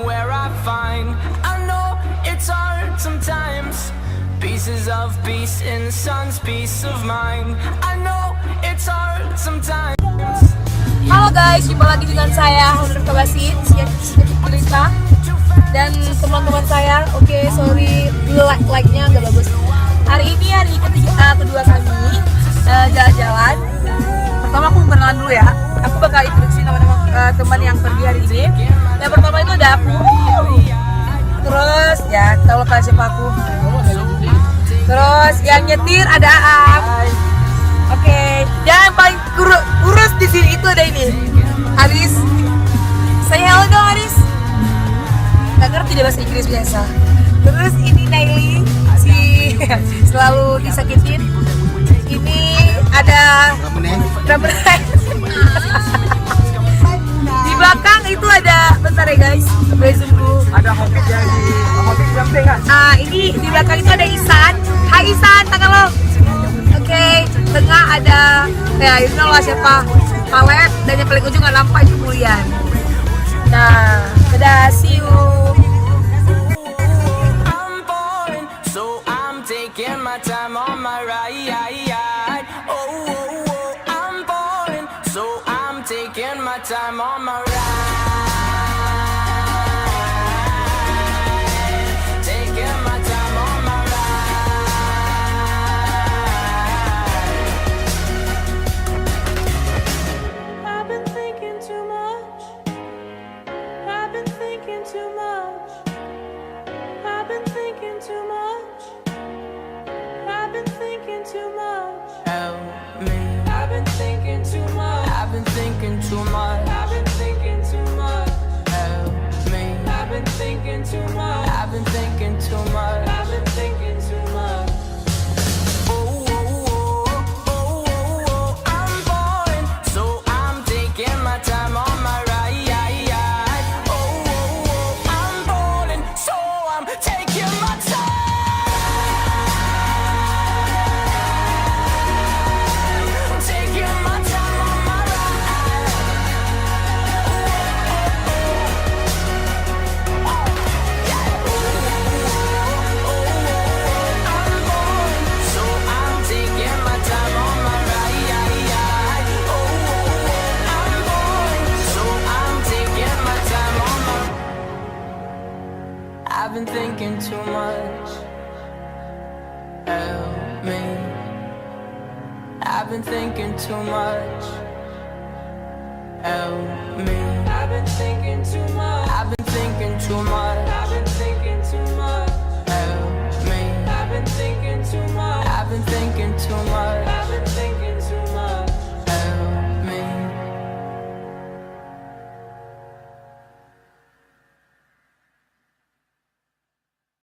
where I find. I know it's hard sometimes. Pieces of peace in the sun's peace of mind. I know it's hard sometimes. Halo guys, jumpa lagi dengan saya Hunur Kabasin yang cerita dan teman-teman saya. Oke, sorry like-nya nggak bagus. Hari ini hari kedua kami jalan-jalan. Pertama aku kenalan dulu ya. Aku bakal introduksi nama-nama teman yang pergi hari ini. Yang pertama itu ada aku. Terus ya, tahu lah siapa aku. Terus yang nyetir ada Aam. Oke, yang paling kurus di sini itu ada ini, Aris. Saya hello dong Aris. Gak ngerti dia bahasa Inggris biasa. Terus ini Naili, selalu disakitin. Ini ada drummer. Di belakang itu ada, bentar ya guys, zoomku. Ada Hobbit yang di Hobbit Jumping kan? Ini di belakang itu ada Isan. Hai Isan, tangan lo. Oke, tengah ada, ya you know lah siapa, Palet, dan yang paling ujung nggak nampak itu Mulian. Nah, dadah, see you. I'm falling, so I'm taking my time on my ride. Oh, I'm falling, so I'm taking my time on my ride. Taking my time on my ride. I've been thinking too much. I've been thinking too much. I've been thinking too much. I've been thinking too much. Help me. I've been thinking too much. I've been thinking too much. I've been thinking too much. Help me. I've been thinking too much. I've been thinking too much. I've been thinking too much. I'm falling, so I'm taking my time on my ride. I'm falling, so I'm taking my time. Taking my time on my ride. I'm falling, so I'm taking my time on my ride. I'm falling, so I'm taking my time on my. I've been thinking too much. Help me. I've been thinking too much. Help me. I've been thinking too much. I've been thinking too much.